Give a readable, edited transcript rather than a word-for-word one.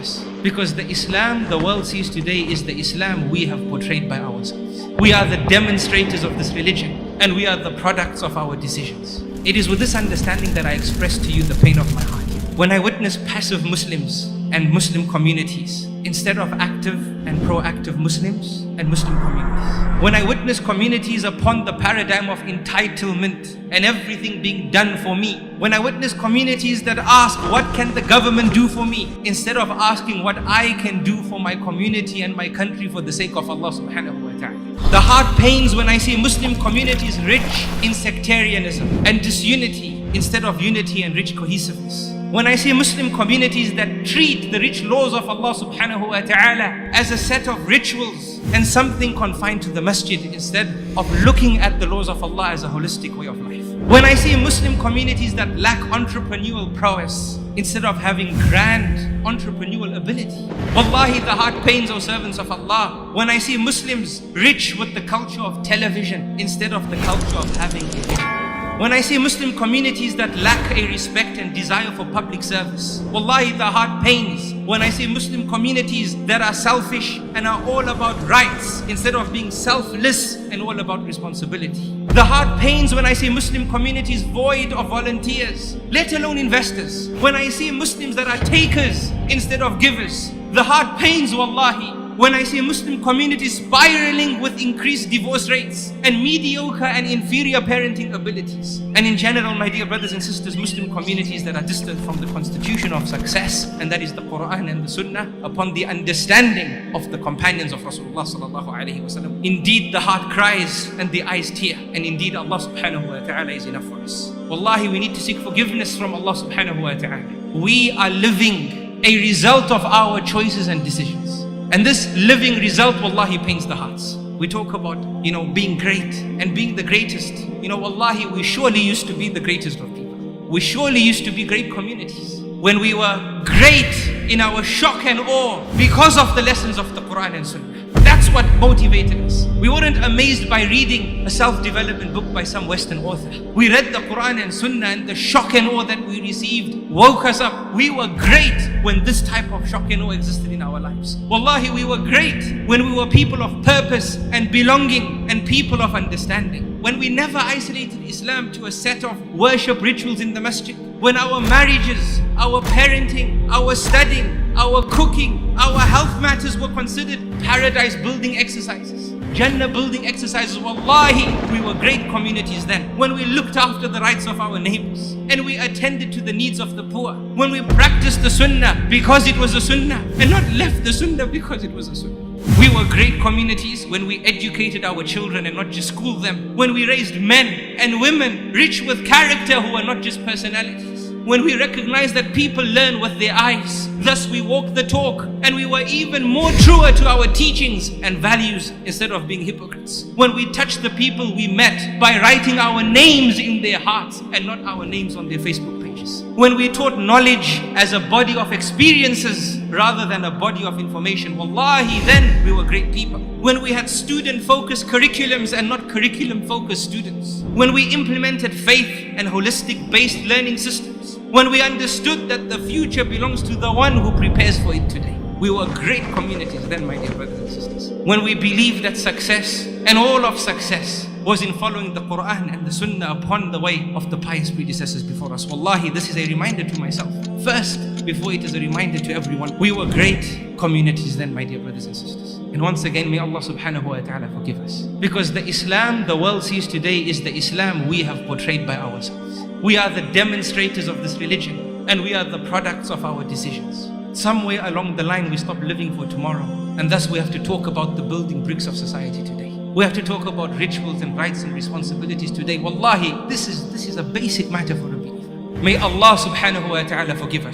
us. Because the Islam the world sees today is the Islam we have portrayed by ourselves. We are the demonstrators of this religion, and we are the products of our decisions. It is with this understanding that I express to you the pain of my heart. When I witness passive Muslims and Muslim communities instead of active and proactive Muslims and Muslim communities. When I witness communities upon the paradigm of entitlement and everything being done for me. When I witness communities that ask, what can the government do for me? Instead of asking what I can do for my community and my country for the sake of Allah subhanahu wa ta'ala. The heart pains when I see Muslim communities rich in sectarianism and disunity instead of unity and rich cohesiveness. When I see Muslim communities that treat the rich laws of Allah subhanahu wa ta'ala as a set of rituals and something confined to the masjid instead of looking at the laws of Allah as a holistic way of life. When I see Muslim communities that lack entrepreneurial prowess instead of having grand entrepreneurial ability. Wallahi, the heart pains, O servants of Allah, when I see Muslims rich with the culture of television instead of the culture of having a vision. When I see Muslim communities that lack a respect and desire for public service. Wallahi, the heart pains when I see Muslim communities that are selfish and are all about rights instead of being selfless and all about responsibility. The heart pains when I see Muslim communities void of volunteers, let alone investors. When I see Muslims that are takers instead of givers. The heart pains, wallahi, when I see Muslim communities spiraling with increased divorce rates and mediocre and inferior parenting abilities. And in general, my dear brothers and sisters, Muslim communities that are distant from the constitution of success, and that is the Quran and the Sunnah, upon the understanding of the companions of Rasulullah sallallahu alaihi wasallam. Indeed, the heart cries and the eyes tear, and indeed Allah subhanahu wa ta'ala is enough for us. Wallahi, we need to seek forgiveness from Allah subhanahu wa ta'ala. We are living a result of our choices and decisions. And this living result, wallahi, pains the hearts. We talk about, being great and being the greatest. Wallahi, we surely used to be the greatest of people. We surely used to be great communities. When we were great in our shock and awe because of the lessons of the Quran and Sunnah. That's what motivated us. We weren't amazed by reading a self-development book by some Western author. We read the Quran and Sunnah, and the shock and awe that we received woke us up. We were great when this type of shock and awe existed in our lives. Wallahi, we were great when we were people of purpose and belonging and people of understanding. When we never isolated Islam to a set of worship rituals in the masjid. When our marriages, our parenting, our studying, our cooking, our health matters were considered paradise building exercises, Jannah building exercises. Wallahi, we were great communities then. When we looked after the rights of our neighbors and we attended to the needs of the poor. When we practiced the Sunnah because it was a Sunnah and not left the Sunnah because it was a Sunnah. We were great communities when we educated our children and not just schooled them. When we raised men and women rich with character who are not just personalities. When we recognized that people learn with their eyes, thus we walk the talk, and we were even more truer to our teachings and values instead of being hypocrites. When we touched the people we met by writing our names in their hearts and not our names on their Facebook pages. When we taught knowledge as a body of experiences rather than a body of information. Wallahi, then we were great people. When we had student-focused curriculums and not curriculum-focused students. When we implemented faith and holistic-based learning systems. When we understood that the future belongs to the one who prepares for it today. We were great communities then, my dear brothers and sisters. When we believed that success and all of success was in following the Quran and the Sunnah upon the way of the pious predecessors before us. Wallahi, this is a reminder to myself first, before it is a reminder to everyone. We were great communities then, my dear brothers and sisters. And once again, may Allah subhanahu wa ta'ala forgive us. Because the Islam the world sees today is the Islam we have portrayed by ourselves. We are the demonstrators of this religion, and we are the products of our decisions. Somewhere along the line we stop living for tomorrow, and thus we have to talk about the building bricks of society today. We have to talk about rituals and rights and responsibilities today. Wallahi, this is a basic matter for a believer. May Allah subhanahu wa ta'ala forgive us.